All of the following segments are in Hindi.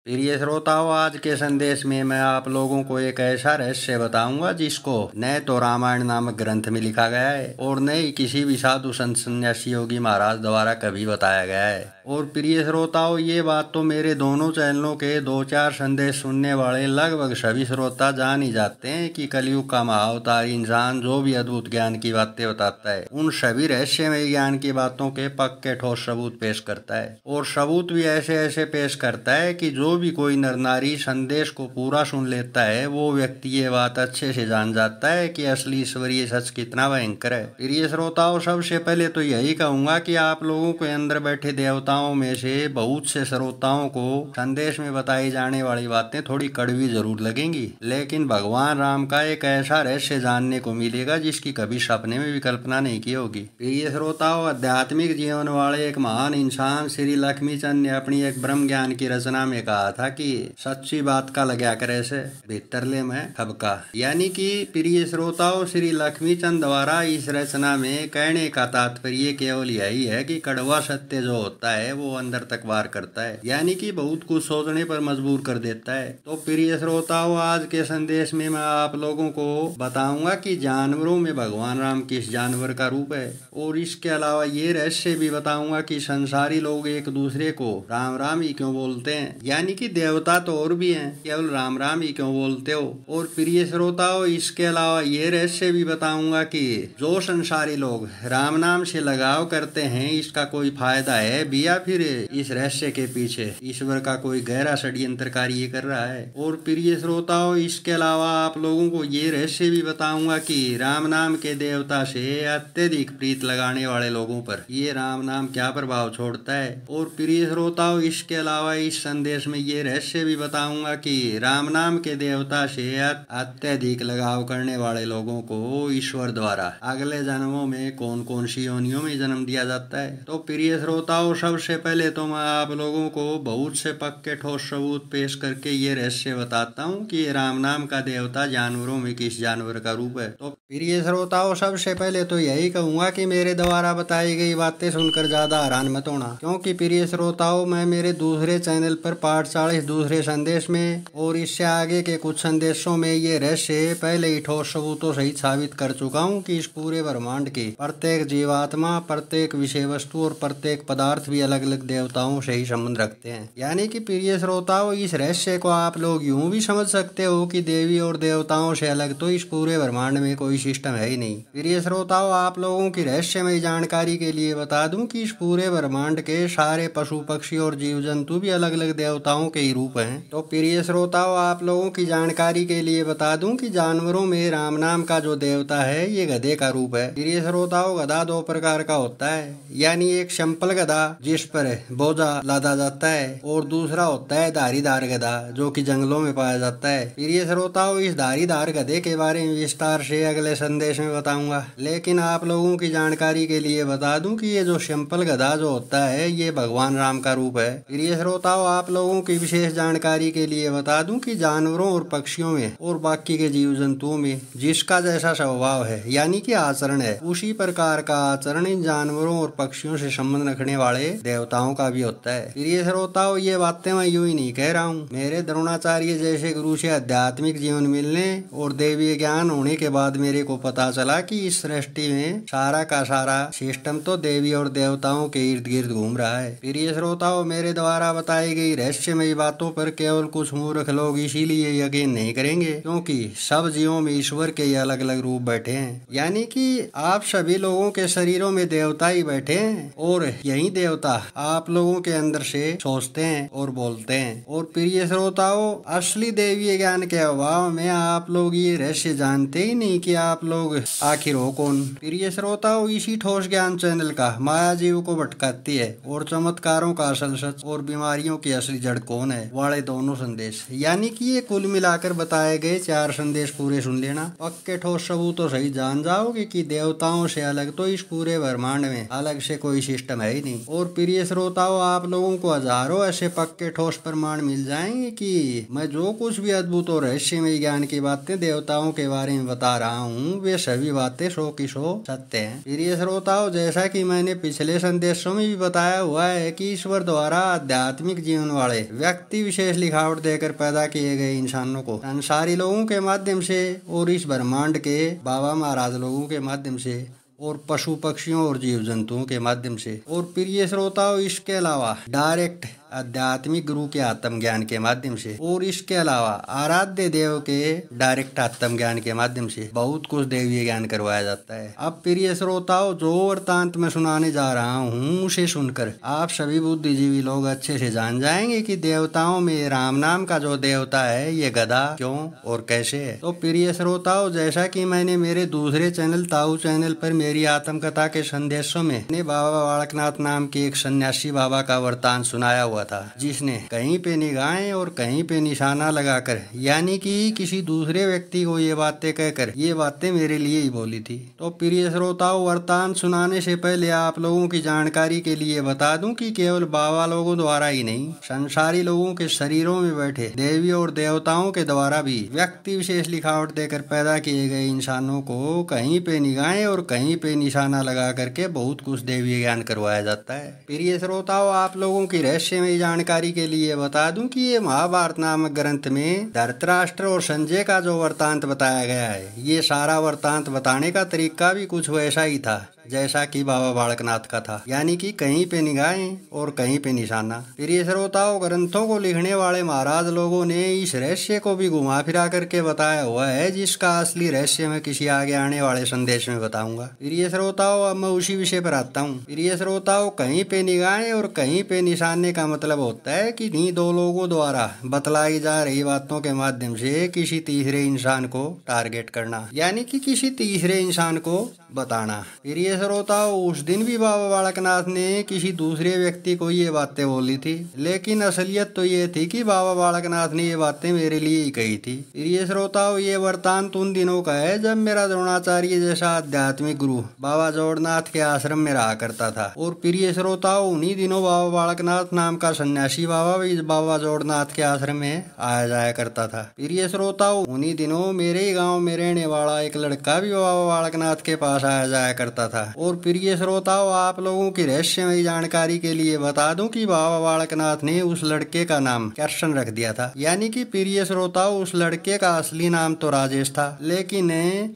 प्रिय श्रोताओं, आज के संदेश में मैं आप लोगों को एक ऐसा रहस्य बताऊंगा जिसको न तो रामायण नामक ग्रंथ में लिखा गया है और न ही किसी भी साधु संत सन्यासी योगी महाराज द्वारा कभी बताया गया है। और प्रिय श्रोताओं, ये बात तो मेरे दोनों चैनलों के 2-4 संदेश सुनने वाले लगभग सभी श्रोता जान ही जाते हैं कि कलयुग का महाअवतारी इंसान जो भी अद्भुत ज्ञान की बातें बताता है, उन सभी रहस्यमय ज्ञान की बातों के पक्के ठोस सबूत पेश करता है। और सबूत भी ऐसे ऐसे पेश करता है कि जो भी कोई नर नारी संदेश को पूरा सुन लेता है, वो व्यक्ति ये बात अच्छे से जान जाता है कि असली ईश्वरीय सच कितना भयंकर है। प्रिय श्रोताओं, सबसे पहले तो यही कहूंगा कि आप लोगों के अंदर बैठे देवताओं में से बहुत से श्रोताओं को संदेश में बताई जाने वाली बातें थोड़ी कड़वी जरूर लगेंगी, लेकिन भगवान राम का एक ऐसा रहस्य जानने को मिलेगा जिसकी कभी सपने में भी कल्पना नहीं की होगी। प्रिय श्रोताओं, आध्यात्मिक जीवन वाले एक महान इंसान श्री लक्ष्मीचंद ने अपनी एक ब्रह्म ज्ञान की रचना में कहा था कि सच्ची बात का लग्या करे से भीतरले में खबका। यानी कि प्रिय श्रोताओं, श्री लक्ष्मीचंद द्वारा इस रचना में कहने का तात्पर्य केवल यही है कि कड़वा सत्य जो होता है वो अंदर तक वार करता है, यानी कि बहुत कुछ सोचने पर मजबूर कर देता है। तो प्रिय श्रोताओं, आज के संदेश में मैं आप लोगों को बताऊंगा कि जानवरों में भगवान राम किस जानवर का रूप है, और इसके अलावा ये रहस्य भी बताऊंगा कि संसारी लोग एक दूसरे को राम राम ही क्यों बोलते हैं, यानी कि देवता तो और भी हैं, केवल राम राम ही क्यों बोलते हो। और प्रिय श्रोताओं, इसके अलावा ये रहस्य भी बताऊंगा कि जो संसारी लोग राम नाम से लगाव करते हैं, इसका कोई फायदा है भी या फिर इस रहस्य के पीछे ईश्वर का कोई गहरा षड्यंत्र कार्य कर रहा है। और प्रिय श्रोताओं, इसके अलावा आप लोगों को ये रहस्य भी बताऊंगा कि राम नाम के देवता से अत्यधिक प्रीत लगाने वाले लोगों पर ये राम नाम क्या प्रभाव छोड़ता है। और प्रिय श्रोताओं, इसके अलावा इस संदेश में ये रहस्य भी बताऊंगा कि राम नाम के देवता से अत्यधिक लगाव करने वाले लोगों को ईश्वर द्वारा अगले जन्मों में कौन कौन सी योनियों में जन्म दिया जाता है। तो प्रिय श्रोताओं, सबसे पहले तो मैं आप लोगों को बहुत से पक्के ठोस सबूत पेश करके ये रहस्य बताता हूँ कि राम नाम का देवता जानवरों में किस जानवर का रूप है। तो प्रिय श्रोताओं, सबसे पहले तो यही कहूंगा कि मेरे द्वारा बताई गई बातें सुनकर ज्यादा हैरान मत होना, क्योंकि प्रिय श्रोताओं, मैं मेरे दूसरे चैनल पर पाठ 40 दूसरे संदेश में और इससे आगे के कुछ संदेशों में ये रहस्य पहले ही ठोस सबूतों सहित साबित कर चुका हूँ कि इस पूरे ब्रह्मांड के प्रत्येक जीवात्मा, प्रत्येक विषय वस्तु और प्रत्येक पदार्थ भी अलग अलग देवताओं से ही संबंध रखते हैं। यानी कि प्रिय श्रोताओं, इस रहस्य को आप लोग यूं भी समझ सकते हो कि देवी और देवताओं से अलग तो इस पूरे ब्रह्मांड में कोई सिस्टम है ही नहीं। प्रिय श्रोताओं, आप लोगों की रहस्यमय जानकारी के लिए बता दूं कि इस पूरे ब्रह्मांड के सारे पशु पक्षी और जीव जंतु भी अलग अलग देवताओं के ही रूप हैं। तो प्रिय श्रोताओं, आप लोगों की जानकारी के लिए बता दूं कि जानवरों में राम नाम का जो देवता है ये गधे का रूप है। प्रिय श्रोताओं, गधा 2 प्रकार का होता है, यानी एक सिंपल गधा जिस पर बोझा लादा जाता है, और दूसरा होता है धारीदार गधा जो कि जंगलों में पाया जाता है। प्रिय श्रोताओं, इस धारीदार गधे के बारे में विस्तार से अगले संदेश में बताऊंगा, लेकिन आप लोगों की जानकारी के लिए बता दूं कि ये जो सिंपल गधा जो होता है ये भगवान राम का रूप है। प्रिय श्रोताओं, आप लोगों की विशेष जानकारी के लिए बता दूं कि जानवरों और पक्षियों में और बाकी के जीव जंतुओं में जिसका जैसा स्वभाव है, यानी कि आचरण है, उसी प्रकार का आचरण इन जानवरों और पक्षियों से संबंध रखने वाले देवताओं का भी होता है। प्रिय श्रोताओं, ये बातें मैं यूं ही नहीं कह रहा हूँ, मेरे द्रोणाचार्य जैसे गुरु से आध्यात्मिक जीवन मिलने और देवीय ज्ञान होने के बाद मेरे को पता चला कि इस सृष्टि में सारा का सारा सिस्टम तो देवी और देवताओं के इर्द गिर्द घूम रहा है। प्रिय श्रोताओं, मेरे द्वारा बताई गई रहस्यमयी बातों पर केवल कुछ मूर्ख लोग इसीलिए यकीन नहीं करेंगे क्योंकि सब जीवों में ईश्वर के अलग अलग रूप बैठे हैं, यानी कि आप सभी लोगों के शरीरों में देवता ही बैठे हैं और यही देवता आप लोगों के अंदर से सोचते हैं और बोलते हैं। और प्रिय श्रोताओं, असली देवीय ज्ञान के अभाव में आप लोग ये रहस्य जानते ही नहीं कि आप लोग आखिर हो कौन। प्रिय श्रोताओं, इसी ठोस ज्ञान चैनल का माया जीव को भटकाती है और चमत्कारों का असल सच और बीमारियों की असली जड़ कौन है वाले दोनों संदेश, यानी कि ये कुल मिलाकर बताए गए 4 संदेश पूरे सुन लेना, पक्के ठोस सबूतों सही जान जाओगे कि देवताओं से अलग तो इस पूरे ब्रह्मांड में अलग से कोई सिस्टम है ही नहीं। और प्रिय श्रोताओं, आप लोगों को हजारों ऐसे पक्के ठोस प्रमाण मिल जाएंगे कि मैं जो कुछ भी अद्भुत और रहस्यमय ज्ञान की बातें देवताओं के बारे में बता रहा हूँ, वे सभी बातें 100 की 100 सत्य हैं। प्रिय श्रोताओं, जैसा कि मैंने पिछले संदेशों में भी बताया हुआ है कि ईश्वर द्वारा आध्यात्मिक जीवन वाले व्यक्ति विशेष लिखावट देकर पैदा किए गए इंसानों को संसारी लोगों के माध्यम से और इस ब्रह्मांड के बाबा महाराज लोगों के माध्यम से और पशु पक्षियों और जीव जंतुओं के माध्यम से और प्रिय श्रोताओं, इसके अलावा डायरेक्ट आध्यात्मिक गुरु के आत्म ज्ञान के माध्यम से और इसके अलावा आराध्य देव के डायरेक्ट आत्म ज्ञान के माध्यम से बहुत कुछ दैवीय ज्ञान करवाया जाता है। अब प्रिय श्रोताओं, जो वृतांत मैं सुनाने जा रहा हूँ उसे सुनकर आप सभी बुद्धिजीवी लोग अच्छे से जान जाएंगे कि देवताओं में राम नाम का जो देवता है ये गधा क्यों और कैसे है। तो प्रिय श्रोताओं, जैसा कि मैंने मेरे दूसरे चैनल ताऊ चैनल पर मेरी आत्मकथा के संदेशों में बाबा बालकनाथ नाम के एक सन्यासी बाबा का वृतांत सुनाया हुआ था, जिसने कहीं पे निगाहें और कहीं पे निशाना लगाकर यानी कि किसी दूसरे व्यक्ति को ये बातें कहकर ये बातें मेरे लिए ही बोली थी। तो प्रिय श्रोताओं, वृतांत सुनाने से पहले आप लोगों की जानकारी के लिए बता दूं कि केवल बाबा लोगों द्वारा ही नहीं, संसारी लोगों के शरीरों में बैठे देवी और देवताओं के द्वारा भी व्यक्ति विशेष लिखावट देकर पैदा किए गए इंसानों को कहीं पे निगाहें और कहीं पे निशाना लगा करके बहुत कुछ देवी ज्ञान करवाया जाता है। प्रिय श्रोताओं, आप लोगों की रहस्यमय जानकारी के लिए बता दूं कि ये महाभारत नामक ग्रंथ में धृतराष्ट्र और संजय का जो वृतांत बताया गया है, ये सारा वृतांत बताने का तरीका भी कुछ वैसा ही था जैसा कि बाबा बालकनाथ का था, यानी कि कहीं पे निगाहें और कहीं पे निशाना। प्रिय श्रोताओं, ग्रंथों को लिखने वाले महाराज लोगों ने इस रहस्य को भी घुमा फिरा करके बताया हुआ है, जिसका असली रहस्य मैं किसी आगे आने वाले संदेश में बताऊंगा। प्रिय श्रोताओं, अब मैं उसी विषय पर आता हूँ। प्रिय श्रोताओं, कहीं पे निगाहें और कहीं पे निशाने का मतलब होता है कि इन्हीं दो लोगों द्वारा बतलाई जा रही बातों के माध्यम से किसी तीसरे इंसान को टारगेट करना, यानी कि किसी तीसरे इंसान को बताना। प्रिय श्रोताओं, उस दिन भी बाबा बालकनाथ ने किसी दूसरे व्यक्ति को ये बातें बोली थी, लेकिन असलियत तो ये थी कि बाबा बालकनाथ ने ये बातें मेरे लिए ही कही थी। प्रिय श्रोताओं, ये वृतांत उन दिनों का है जब मेरा द्रोणाचार्य जैसा आध्यात्मिक गुरु बाबा जोड़नाथ के आश्रम में रहा करता था। और प्रिय श्रोताओं, उन्हीं दिनों बाबा बालकनाथ नाम का सन्यासी बाबा भी इस बाबा जोड़नाथ के आश्रम में आया जाया करता था। प्रिय श्रोताओं, उन्हीं दिनों मेरे ही गाँव में रहने वाला एक लड़का भी बाबा बालकनाथ के पास आया जाया करता था। और प्रिय श्रोताओं, आप लोगों की रहस्यमय जानकारी के लिए बता दूं कि बाबा बालकनाथ ने उस लड़के का नाम कृष्ण रख दिया था, यानी कि प्रिय श्रोताओं, उस लड़के का असली नाम तो राजेश था, लेकिन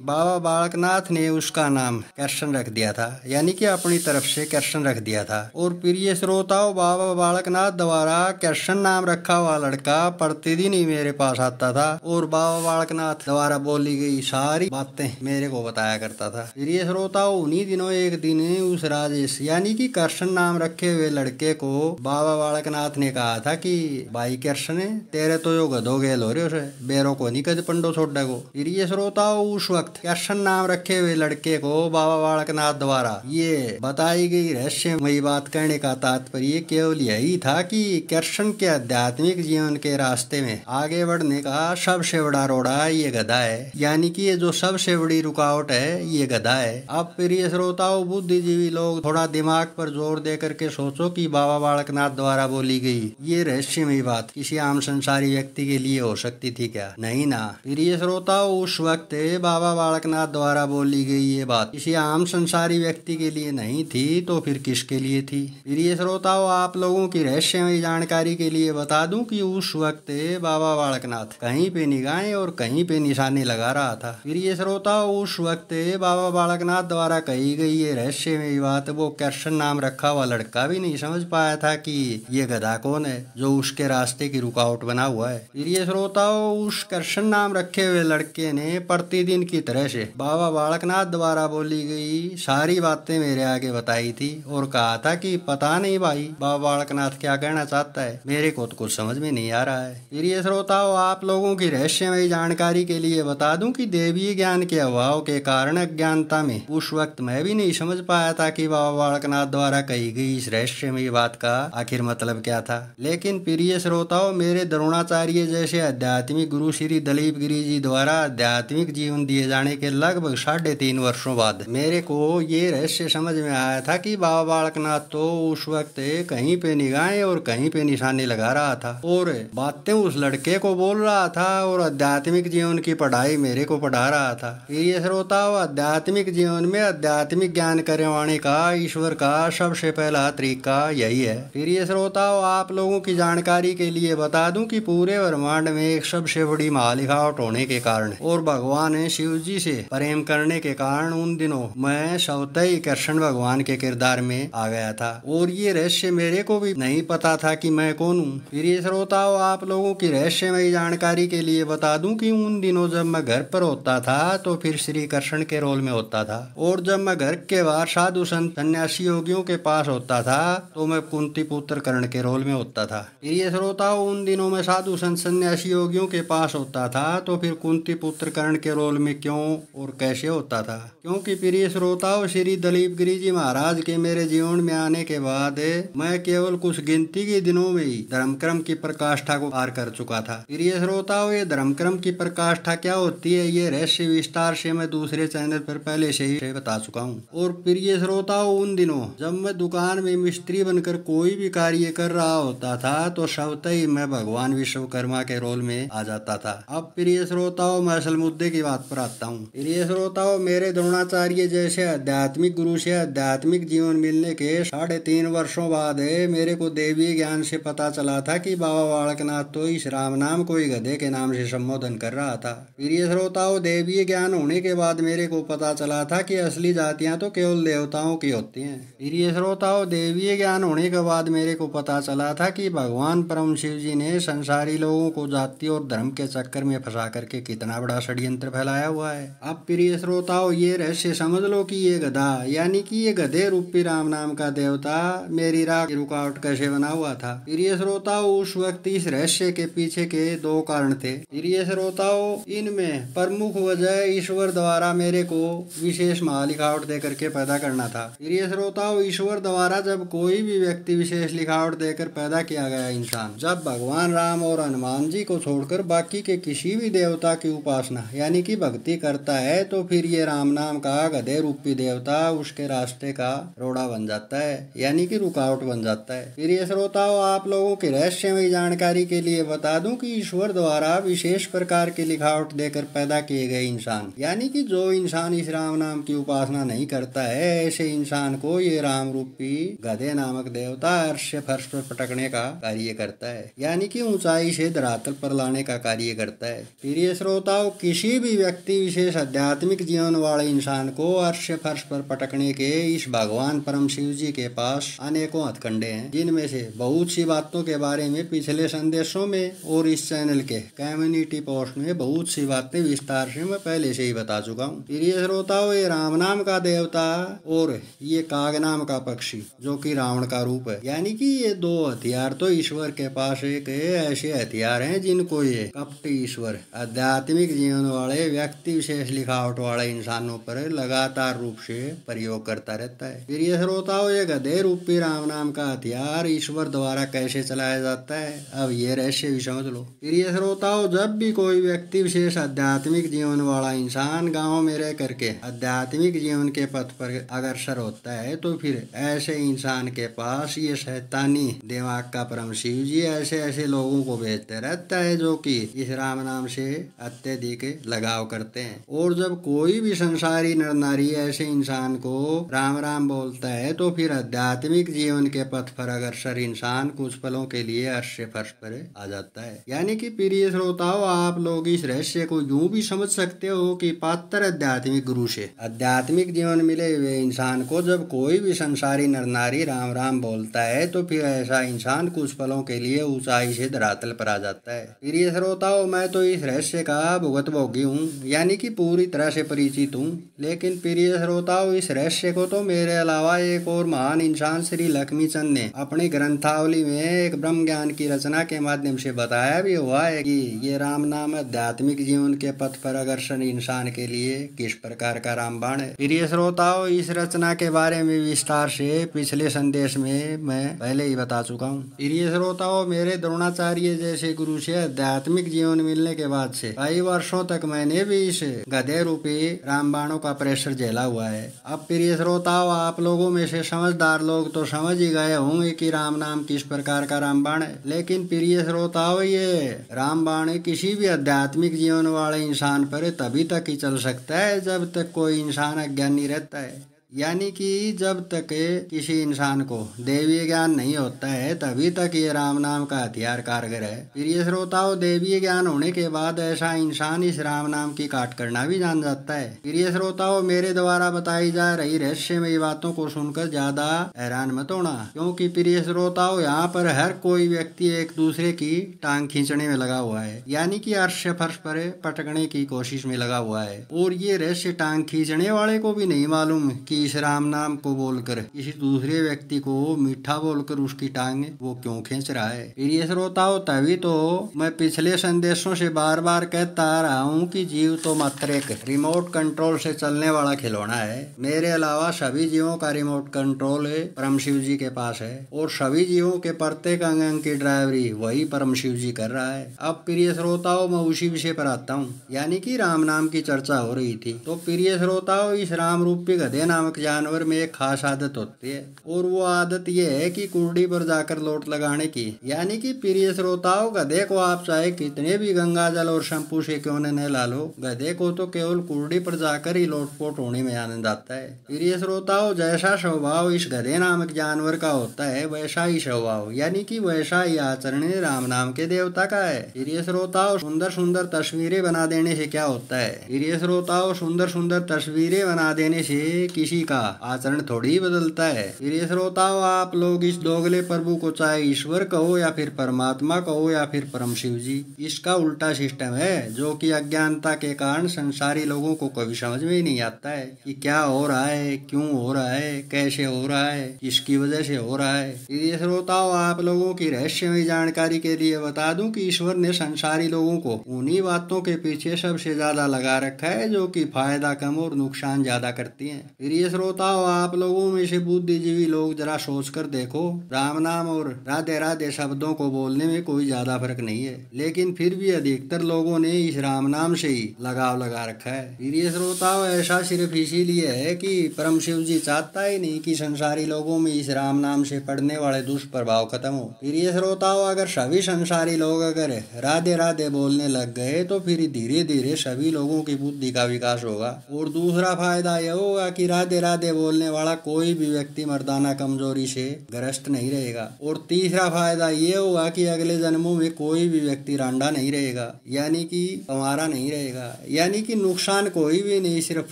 बाबा बालकनाथ ने उसका नाम कृष्ण रख दिया था, यानी कि अपनी तरफ से कृष्ण रख दिया था। और प्रिय श्रोताओं, बाबा बालकनाथ द्वारा कृष्ण नाम रखा हुआ लड़का प्रतिदिन ही मेरे पास आता था और बाबा बालकनाथ द्वारा बोली गई सारी बातें मेरे को बताया करता था। प्रिय श्रोताओं, उन्हीं दिनों एक दिन उस राजेश यानी कि कृष्ण नाम रखे हुए लड़के को बाबा बालकनाथ ने कहा था कि भाई कृष्ण, तेरे तो यो गधो गेल हो रहे हो, बेरों को नहीं कद पंडो छोड़ा को। प्रिय श्रोताओं, उस वक्त कृष्ण नाम रखे हुए लड़के को बाबा बालकनाथ द्वारा ये बताई गई रहस्यमयी बात करने का तात्पर्य केवल यही था कि कृष्ण के आध्यात्मिक जीवन के रास्ते में आगे बढ़ने का सबसे बड़ा रोड़ा ये गधा है, यानी कि ये जो सबसे बड़ी रुकावट है ये गधा है। अब प्रिय श्रोताओं, बुद्धिजीवी लोग थोड़ा दिमाग पर जोर दे करके सोचो कि बाबा बालकनाथ द्वारा बोली गई ये रहस्यमयी बात किसी आम संसारी व्यक्ति के लिए हो सकती थी क्या? नहीं ना। प्रिय श्रोताओं, उस वक्त बाबा बालकनाथ द्वारा बोली गई ये बात किसी आम संसारी व्यक्ति के लिए नहीं थी तो फिर किसके लिए थी? प्रिय श्रोताओं, आप लोगों की रहस्यमयी जानकारी के लिए बता दूं कि उस वक्त बाबा बालकनाथ कहीं पे निगाहें और कहीं पे निशाने लगा रहा था। प्रिय श्रोताओं, उस वक्त बाबा बालकनाथ द्वारा कही गई ये रहस्यमयी बात वो कृष्ण नाम रखा हुआ लड़का भी नहीं समझ पाया था कि ये गधा कौन है जो उसके रास्ते की रुकावट बना हुआ है। प्रिय श्रोताओं, उस कृष्ण नाम रखे हुए लड़के ने प्रतिदिन की तरह से बाबा बालकनाथ द्वारा बोली गई सारी बातें मेरे आगे बताई थी और कहा था कि पता नहीं भाई बाबा बालकनाथ क्या कहना चाहता है, मेरे को तो कुछ समझ में नहीं आ रहा है। प्रिय श्रोताओं, आप लोगों की रहस्यमयी जानकारी के लिए बता दूं कि देवीय ज्ञान के अभाव के कारण अज्ञानता में उस वक्त मैं भी नहीं समझ पाया था कि बाबा बालकनाथ द्वारा कही गई इस रहस्य में बात का आखिर मतलब क्या था। लेकिन प्रिय श्रोताओं, मेरे द्रोणाचार्य जैसे आध्यात्मिक गुरु श्री दलीप गिरी जी द्वारा आध्यात्मिक जीवन दिए जाने के लगभग 3.5 वर्षों बाद मेरे को ये रहस्य समझ में आया था कि बाबा बालकनाथ तो उस वक्त कहीं पे निगाहें और कहीं पे निशाने लगा रहा था और बातें उस लड़के को बोल रहा था और आध्यात्मिक जीवन की पढ़ाई मेरे को पढ़ा रहा था। प्रिय श्रोताओं, आध्यात्मिक जीवन में आध्यात्मिक ज्ञान करवाने का ईश्वर का सबसे पहला तरीका यही है। प्रिय श्रोताओं, आप लोगों की जानकारी के लिए बता दूं कि पूरे ब्रह्मांड में एक सबसे बड़ी महालिखावट होने के कारण और भगवान शिव जी से प्रेम करने के कारण उन दिनों मैं स्वतः ही कृष्ण भगवान के किरदार में आ गया था और ये रहस्य मेरे को भी नहीं पता था कि मैं कौन हूँ। प्रिय श्रोताओं, आप लोगों की रहस्यमयी जानकारी के लिए बता दूं कि उन दिनों जब मैं घर पर होता था तो फिर श्री कृष्ण के रोल में होता था और जब मैं घर के बाहर साधु संत सन्यासी योगियों के पास होता था तो मैं कुंती पुत्र कर्ण के रोल में होता था। प्रिय श्रोताओं, उन दिनों में साधु संत सन्यासी योगियों के पास होता था तो फिर कुंती पुत्र कर्ण के रोल में क्यों और कैसे होता था? क्योंकि प्रिय श्रोताओं, श्री दलीप गिरी जी महाराज के मेरे जीवन में आने के बाद मैं केवल कुछ गिनती के दिनों में ही धर्मक्रम की प्रकाष्ठा को पार कर चुका था। प्रिय श्रोताओं, ये धर्मक्रम की प्रकाष्ठा क्या होती है ये रहस्य विस्तार से मैं दूसरे चैनल पर पहले से ही बता चुका हूँ। और प्रिय श्रोताओं, उन दिनों जब मैं दुकान में मिस्त्री बनकर कोई भी कार्य कर रहा होता था तो स्वतः ही मैं भगवान विश्वकर्मा के रोल में आ जाता था। अब प्रिय श्रोताओं, मैं असल मुद्दे की बात पर आता हूँ। प्रिय श्रोताओं, मेरे द्रोणाचार्य जैसे आध्यात्मिक गुरु से आध्यात्मिक जीवन मिलने के 3.5 वर्षों बाद मेरे को देवी ज्ञान से पता चला था कि बाबा बालकनाथ तो इस राम नाम को ही गधे के नाम से संबोधन कर रहा था। प्रिय श्रोताओं, देवी ज्ञान होने के बाद मेरे को पता चला था कि असली जातियां तो केवल देवताओं की होती हैं। प्रिय श्रोताओं, देवी ज्ञान होने के बाद मेरे को पता चला था कि भगवान परम शिव जी ने संसारी लोगों को जाति और धर्म के चक्कर में फंसा करके कितना बड़ा षड्यंत्र फैलाया हुआ है। अब प्रिय श्रोताओं, ये रहस्य समझ लो कि ये गधा यानी कि ये गधे रूपी राम नाम का देवता मेरी राह की रुकावट कैसे बना हुआ था। प्रिय श्रोताओं, उस वक्त इस रहस्य के पीछे के 2 कारण थे। प्रिय श्रोताओं, इनमें प्रमुख वजह ईश्वर द्वारा मेरे को विशेष महालिखावट दे करके पैदा करना था। प्रिय श्रोताओं, ईश्वर द्वारा जब कोई भी व्यक्ति विशेष लिखावट देकर पैदा किया गया इंसान जब भगवान राम और हनुमान जी को छोड़कर बाकी के किसी भी देवता की उपासना यानी कि भक्ति करता है तो फिर ये राम नाम का गधे रूपी देवता उसके रास्ते का रोड़ा बन जाता है यानी कि रुकावट बन जाता है। प्रिय श्रोताओं, आप लोगों की रहस्यमयी जानकारी के लिए बता दूं कि ईश्वर द्वारा विशेष प्रकार की लिखावट देकर पैदा किए गए इंसान यानी कि जो इंसान इस राम नाम की उपासना नहीं करता है ऐसे इंसान को ये राम रूपी गधे नामक देवता अर्श से फर्श पर पटकने का कार्य करता है यानी कि ऊंचाई से धरातल पर लाने का कार्य करता है। प्रिय श्रोताओं, किसी भी व्यक्ति विशेष आध्यात्मिक जीवन वाले इंसान को अर्श से फर्श पर पटकने के इस भगवान परम शिव जी के पास अनेकों हथकंडे हैं जिनमें से बहुत सी बातों के बारे में पिछले संदेशों में और इस चैनल के कम्युनिटी पोस्ट में बहुत सी बातें विस्तार से मैं पहले से ही बता चुका हूँ। प्रिय श्रोताओं, ये राम नाम का देवता और ये काग नाम का पक्षी जो कि रावण का रूप है यानी कि ये 2 हथियार तो ईश्वर के पास एक ऐसे हथियार हैं जिनको ये कपटी ईश्वर आध्यात्मिक जीवन वाले व्यक्ति विशेष लिखावट वाले इंसानों पर लगातार रूप से प्रयोग करता रहता है। प्रिय श्रोताओं, ये गधे रूपी राम नाम का हथियार ईश्वर द्वारा कैसे चलाया जाता है अब ये रहस्य भी समझ लो। प्रिय श्रोताओं, जब भी कोई व्यक्ति विशेष आध्यात्मिक जीवन वाला इंसान गाँव में रह करके आध्यात्मिक जीवन के पथ पर अग्रसर होता है तो फिर ऐसे इंसान के पास ये शैतानी दिमाग का परम शिव जी ऐसे ऐसे लोगों को भेजते रहता है जो कि इस राम नाम से अत्यधिक लगाव करते हैं। और जब कोई भी संसारी नर नारी ऐसे इंसान को राम राम बोलता है तो फिर आध्यात्मिक जीवन के पथ पर अग्रसर इंसान कुछ पलों के लिए अर्श से फर्श पर आ जाता है। यानी कि प्रिय श्रोताओं, आप लोग इस रहस्य को यूं भी समझ सकते हो कि पात्र आध्यात्मिक गुरु से आध्यात्मिक जीवन मिले हुए इंसान को जब कोई भी संसारी नर नारी राम राम बोलता है तो फिर ऐसा इंसान कुछ पलों के लिए ऊंचाई से धरातल पर आ जाता है। प्रिय श्रोताओं, मैं तो इस रहस्य का भुगतभोगी हूँ यानी कि पूरी तरह से परिचित हूँ। लेकिन प्रिय श्रोताओं, इस रहस्य को तो मेरे अलावा एक और महान इंसान श्री लक्ष्मीचंद ने अपनी ग्रंथावली में एक ब्रह्म ज्ञान की रचना के माध्यम से बताया भी हुआ है कि ये राम नाम आध्यात्मिक जीवन के पथ पर अग्रसर इंसान के लिए किस प्रकार का रामबाण है। प्रिय श्रोताओं, इस रचना के बारे में विस्तार से पिछले संदेश में मैं पहले ही बता चुका हूँ। प्रिय श्रोताओं, मेरे द्रोणाचार्य जैसे गुरु से आध्यात्मिक जीवन मिलने के बाद से कई वर्षों तक मैंने भी इस गधे रूपी रामबाणों का प्रेशर झेला हुआ है। अब प्रिय श्रोताओं, आप लोगों में से समझदार लोग तो समझ ही गए होंगे कि राम नाम किस प्रकार का रामबाण है। लेकिन प्रिय श्रोताओं, ये रामबाण किसी भी आध्यात्मिक जीवन वाले इंसान पर तभी तक ही चल सकता है जब तक कोई इंसान अज्ञानी रहता है। यानी कि जब तक किसी इंसान को दैवीय ज्ञान नहीं होता है तभी तक ये राम नाम का हथियार कारगर है। प्रिय श्रोताओं, दैवीय ज्ञान होने के बाद ऐसा इंसान इस राम नाम की काट करना भी जान जाता है। प्रिय श्रोताओं, मेरे द्वारा बताई जा रही रहस्यमयी बातों को सुनकर ज्यादा हैरान मत होना, क्योंकि प्रिय श्रोताओं, यहाँ पर हर कोई व्यक्ति एक दूसरे की टांग खींचने में लगा हुआ है, यानी कि अर्श फर्श पर पटकने की कोशिश में लगा हुआ है। और ये रहस्य टांग खींचने वाले को भी नहीं मालूम कि इस राम नाम को बोलकर किसी दूसरे व्यक्ति को मीठा बोलकर उसकी टांग वो क्यों खींच रहा है। प्रिय श्रोताओं, तभी तो मैं पिछले संदेशों से बार बार कहता रहा हूँ कि जीव तो मात्र एक रिमोट कंट्रोल से चलने वाला खिलौना है। मेरे अलावा सभी जीवों का रिमोट कंट्रोल परम शिव जी के पास है और सभी जीवों के प्रत्येक अंग की ड्राइवरी वही परम शिव जी कर रहा है। अब प्रिय श्रोताओं, मैं उसी विषय पर आता हूँ, यानी कि राम नाम की चर्चा हो रही थी। तो प्रिय श्रोताओं, इस राम रूपी गधे नामक जानवर में एक खास आदत होती है और वो आदत ये है कि कुर्डी पर जाकर लोट लगाने की। यानी कि प्रिय श्रोताओं, गधे को आप चाहे कितने भी गंगा जल और शैम्पू से क्यों न नहला लो, गधे को तो केवल कुर्डी पर जाकर ही लोटपोट होने में आनंद आता है। प्रिय श्रोताओं, जैसा स्वभाव इस गधे नामक जानवर का होता है वैसा ही स्वभाव यानी कि वैसा ही आचरण राम नाम के देवता का है। प्रिय श्रोताओं, सुंदर सुंदर तस्वीरें बना देने से क्या होता है? प्रिय श्रोताओं, सुंदर सुंदर तस्वीरें बना देने से किसी का आचरण थोड़ी बदलता है। प्रिय श्रोताओं, आप लोग इस दोगले प्रभु को चाहे ईश्वर कहो या फिर परमात्मा कहो या फिर परम शिव जी, इसका उल्टा सिस्टम है जो कि अज्ञानता के कारण संसारी लोगों को कभी समझ में ही नहीं आता है कि क्या हो रहा है, क्यों हो रहा है, कैसे हो रहा है, किसकी वजह से हो रहा है। प्रिय श्रोताओं, आप लोगों की रहस्यमयी जानकारी के लिए बता दूं कि ईश्वर ने संसारी लोगों को उन्हीं बातों के पीछे सबसे ज्यादा लगा रखा है जो कि फायदा कम और नुकसान ज्यादा करती है। प्रिय श्रोताओं, आप लोगों में से बुद्धिजीवी लोग जरा सोच कर देखो, राम नाम और राधे राधे शब्दों को बोलने में कोई ज्यादा फर्क नहीं है, लेकिन फिर भी अधिकतर लोगों ने इस राम नाम से ही लगाव लगा रखा है। प्रिय श्रोताओं, ऐसा सिर्फ इसीलिए है कि परम शिव जी चाहता ही नहीं कि संसारी लोगों में इस राम नाम से पड़ने वाले दुष्प्रभाव खत्म हो। प्रिय श्रोताओं, अगर सभी संसारी लोग अगर राधे राधे बोलने लग गए तो फिर धीरे धीरे सभी लोगों की बुद्धि का विकास होगा और दूसरा फायदा यह होगा कि राधे राधे बोलने वाला कोई भी व्यक्ति मर्दाना कमजोरी से ग्रस्त नहीं रहेगा और तीसरा फायदा ये होगा कि अगले जन्मों में कोई भी व्यक्ति रांडा नहीं रहेगा, यानी कि हमारा नहीं रहेगा, यानी कि नुकसान कोई भी नहीं, सिर्फ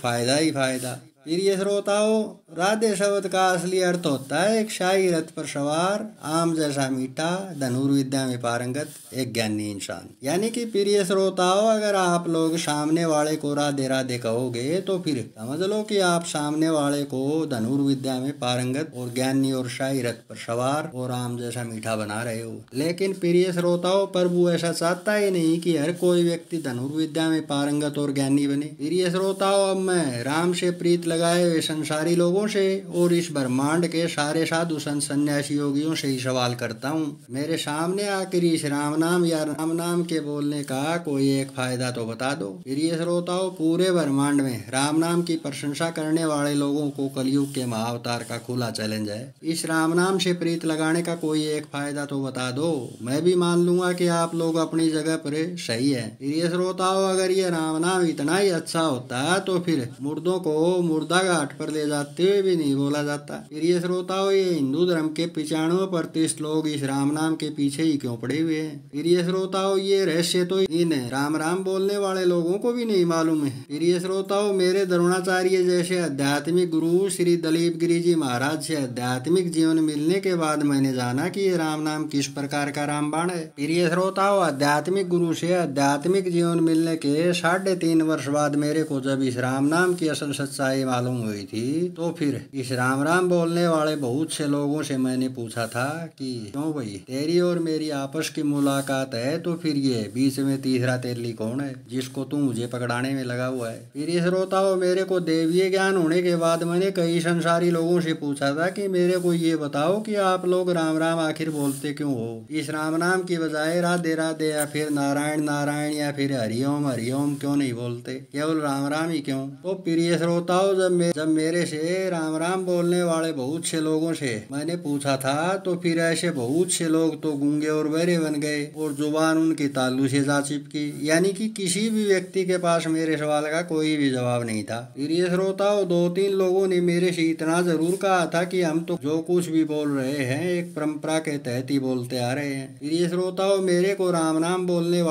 फायदा ही फायदा। प्रिय श्रोताओं, राधे शब्द का असली अर्थ होता है एक शाही रथ पर सवार, आम जैसा मीठा, धनुर्विद्या में पारंगत एक ज्ञानी इंसान। यानी कि प्रिय श्रोताओं, अगर आप लोग सामने वाले को राधे राधे कहोगे तो फिर समझ लो कि आप सामने वाले को धनुर्विद्या में पारंगत और ज्ञानी और शाही रथ पर सवार और आम जैसा मीठा बना रहे हो। लेकिन प्रिय श्रोताओं, प्रभु ऐसा चाहता ही नहीं कि हर कोई व्यक्ति धनुर्विद्या में पारंगत और ज्ञानी बने। प्रिय श्रोताओं, अब मैं राम से प्रीत लगाए हुए संसारी लोगों से और इस ब्रह्मांड के सारे साधु संत सन्यासी योगियों से ही सवाल करता हूँ, मेरे सामने आकर इस राम नाम या राम नाम के बोलने का कोई एक फायदा तो बता दो। प्रिय श्रोताओं, पूरे ब्रह्मांड में राम नाम की प्रशंसा करने वाले लोगों को कलयुग के महाअवतार का खुला चैलेंज है, इस राम नाम से प्रीत लगाने का कोई एक फायदा तो बता दो। मैं भी मान लूंगा कि आप लोग अपनी जगह पर सही है। प्रिय श्रोताओं, अगर ये राम नाम इतना ही अच्छा होता तो फिर मुर्दों को मुर्दा घाट पर ले जाते हुए भी नहीं बोला जाता। प्रिय श्रोताओं, ये हिंदू धर्म के 95% लोग इस राम नाम के पीछे ही क्यों पड़े हुए हैं? प्रिय श्रोताओं, ये रहस्य तो इन राम राम बोलने वाले लोगों को भी नहीं मालूम है। प्रिय श्रोताओं, मेरे द्रोणाचार्य जैसे आध्यात्मिक गुरु श्री दलीप गिरी जी महाराज से आध्यात्मिक जीवन मिलने के बाद मैंने जाना कि ये राम नाम किस प्रकार का रामबाण है। प्रिय श्रोताओं, आध्यात्मिक गुरु से आध्यात्मिक जीवन मिलने के 3.5 वर्ष बाद मेरे को जब इस राम नाम की असल सच्चाई मालूम हुई थी तो फिर इस राम राम बोलने वाले बहुत से लोगों से मैंने पूछा था कि क्यों भाई तेरी और मेरी आपस की मुलाकात है तो फिर ये बीच में तीसरा तेरली कौन है जिसको तू मुझे पकड़ाने में लगा हुआ है। फिर ये श्रोताओं मेरे को देवीय ज्ञान होने के बाद मैंने कई संसारी लोगों से पूछा था कि मेरे को ये बताओ कि आप लोग राम राम आखिर बोलते क्यों हो। इस राम नाम की बजाय राधे राधे या फिर नारायण नारायण या फिर हरिओम हरिओम क्यों नहीं बोलते, केवल राम राम ही क्यों। तो प्रिय श्रोताओं जब मेरे से राम राम बोलने वाले बहुत से लोगों से मैंने पूछा था तो फिर ऐसे बहुत से लोग तो गूंगे और बहरे बन गए और जुबान उनकी तालू से जा चिपकी, यानी कि किसी भी व्यक्ति के पास मेरे सवाल का कोई भी जवाब नहीं था। प्रिय श्रोताओं 2-3 लोगों ने मेरे से इतना जरूर कहा था कि हम तो जो कुछ भी बोल रहे हैं एक परंपरा के तहत ही बोलते आ रहे हैं। प्रिय श्रोताओं मेरे को राम राम बोलने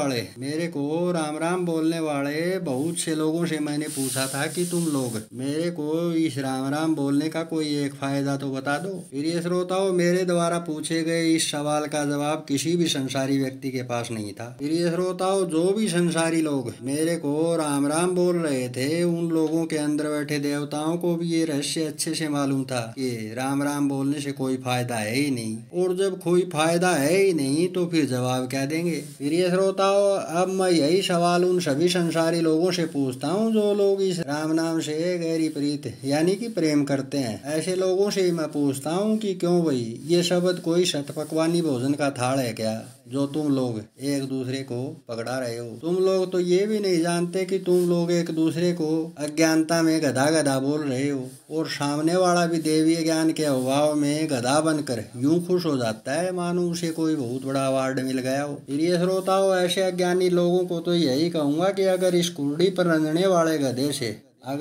वाले बहुत से लोगों से मैंने पूछा था कि तुम लोग मेरे को इस राम राम बोलने का कोई एक फायदा तो बता दो। प्रिय श्रोताओं मेरे द्वारा पूछे गए इस सवाल का जवाब किसी भी संसारी व्यक्ति के पास नहीं था। प्रिय श्रोताओं जो भी संसारी लोग मेरे को राम राम बोल रहे थे उन लोगों के अंदर बैठे देवताओं को भी ये रहस्य अच्छे से मालूम था कि राम राम बोलने से कोई फायदा है ही नहीं, और जब कोई फायदा है ही नहीं तो फिर जवाब क्या देंगे। प्रिय श्रोताओं अब मैं यही सवाल उन सभी संसारी लोगों से पूछता हूँ जो लोग इस राम नाम से गहरी प्रीत यानी कि प्रेम करते हैं। ऐसे लोगों से ही मैं पूछता हूँ कि क्यों भाई ये शब्द कोई शतपकवानी भोजन का थाल है क्या जो तुम लोग एक दूसरे को पकड़ा रहे हो। तुम लोग तो ये भी नहीं जानते कि तुम लोग एक दूसरे को अज्ञानता में गधा गधा बोल रहे हो, और सामने वाला भी देवीय ज्ञान के अभाव में गधा बनकर यूं खुश हो जाता है मानो उसे कोई बहुत बड़ा अवार्ड मिल गया हो। प्रिय श्रोताओं ऐसे अज्ञानी लोगों को तो यही कहूंगा कि अगर इस कुर्डी पर रंधने वाले गधे से का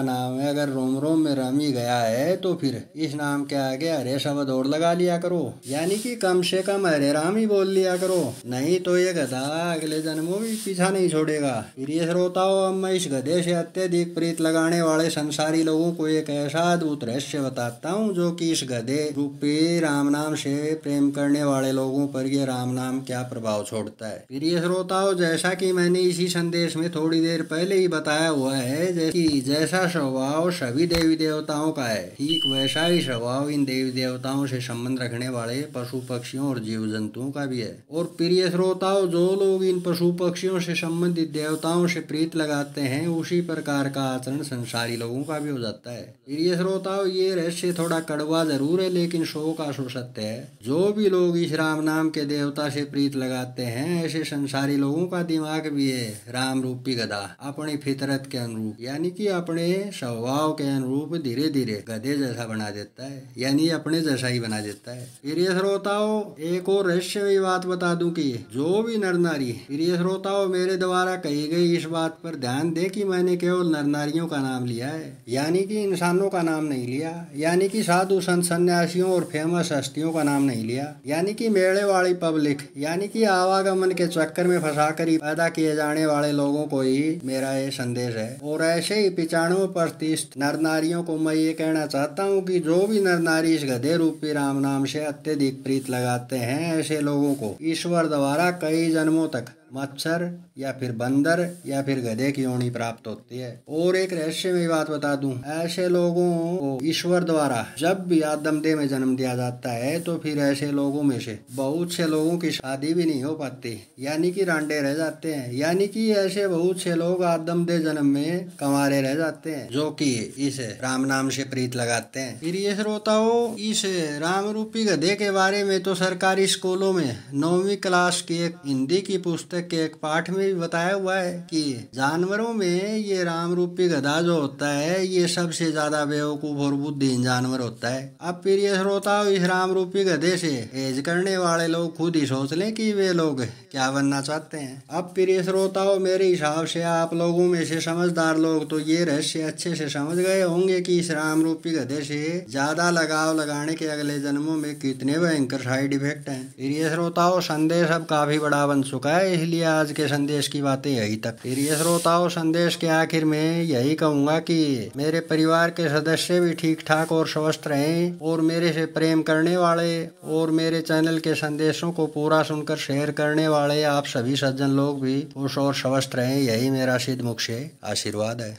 नाम है अगर रोम रोम में रमी गया है तो फिर इस नाम के आगे हरे शब्द और लगा लिया करो, यानी कि कम से कम हरे राम ही बोल लिया करो, नहीं तो ये गधा अगले जन्मों में पीछा नहीं छोड़ेगा। प्रिय श्रोताओं अब मैं इस गधे से अत्यधिक प्रीत लगाने वाले संसारी लोगों को एक ऐसा अद्भुत रहस्य बताता हूँ जो कि इस गधे रूपी राम नाम से प्रेम करने वाले लोगों पर ये राम नाम क्या प्रभाव छोड़ता है। प्रिय श्रोताओं जैसा कि मैंने इसी संदेश में थोड़ी देर पहले ही बताया हुआ है कि जैसा स्वभाव सभी देवी देवताओं का है ठीक वैसा ही स्वभाव इन देवी देवताओं से संबंध रखने वाले पशु पक्षियों और जीव जंतुओं का भी है। और प्रिय श्रोताओं जो लोग इन पशु पक्षियों से संबंधित देवताओं से प्रीत लगाते हैं उसी प्रकार का आचरण संसारी लोगों का भी हो जाता है। प्रिय श्रोताओं ये रहस्य थोड़ा कड़वा जरूर है लेकिन सौ का सौ सत्य है। जो भी लोग इस राम नाम के देवता से प्रीत लगाते हैं ऐसे संसारी लोगों का दिमाग भी है राम रूपी गधा अपनी फितरत के अनुरूप यानी कि अपने स्वभाव के अनुरूप धीरे धीरे गधे जैसा बना देता है, यानी अपने जैसा ही बना देता है। प्रिय श्रोताओं एक और रहस्यमयी बात बता दूं कि जो भी नर नारी प्रिय श्रोताओं मेरे द्वारा कही गई इस बात पर ध्यान दे कि मैंने केवल नर नारियों का नाम लिया है, यानी कि इंसानों का नाम नहीं लिया, यानी कि साधु संत सन्यासियों और फेमस हस्तियों का नाम नहीं लिया, यानी कि मेले वाली पब्लिक यानी कि आवागमन के चक्कर में फंसाकर ही पैदा किए जाने वाले लोगों को ही मेरा ये संदेश है। और ऐसे ही 95% नर नारियों को मैं ये कहना चाहता हूँ कि जो भी नर नारी इस गधे रूपी राम नाम से अत्यधिक प्रीत लगाते हैं ऐसे लोगों को ईश्वर द्वारा कई जन्मों तक मच्छर या फिर बंदर या फिर गधे की योनि प्राप्त होती है। और एक रहस्यमयी बात बता दूं ऐसे लोगों को ईश्वर द्वारा जब भी आदमदेह में जन्म दिया जाता है तो फिर ऐसे लोगों में से बहुत से लोगों की शादी भी नहीं हो पाती, यानी कि रांडे रह जाते हैं, यानी कि ऐसे बहुत से लोग आदमदेह जन्म में कंवारे रह जाते हैं जो कि इस राम नाम से प्रीत लगाते हैं। फिर ये श्रोताओं इस राम रूपी गधे के बारे में तो सरकारी स्कूलों में 9वीं क्लास की एक हिंदी की पुस्तक के एक पाठ में भी बताया हुआ है कि जानवरों में ये राम रूपी गधा जो होता है ये सबसे ज्यादा बेवकूफ और बुद्धिहीन जानवर होता है। अब प्रिय श्रोताओं इस राम रूपी गधे से एज करने वाले लोग खुद ही सोच लें कि वे लोग क्या बनना चाहते हैं। अब प्रिय श्रोताओं मेरे हिसाब से आप लोगों में से समझदार लोग तो ये रहस्य अच्छे से समझ गए होंगे कि इस राम रूपी गधे से ज्यादा लगाव लगाने के अगले जन्मों में कितने भयंकर साइड इफेक्ट हैं। प्रिय श्रोताओं संदेश अब काफी बड़ा बन चुका है इसलिए आज के संदेश की बातें यही तक। प्रिय श्रोताओं, संदेश के आखिर में यही कहूंगा कि मेरे परिवार के सदस्य भी ठीक ठाक और स्वस्थ रहें, और मेरे से प्रेम करने वाले और मेरे चैनल के संदेशों को पूरा सुनकर शेयर करने वाले आप सभी सज्जन लोग भी खुश और स्वस्थ रहें, यही मेरा सिद्धमुख से आशीर्वाद है।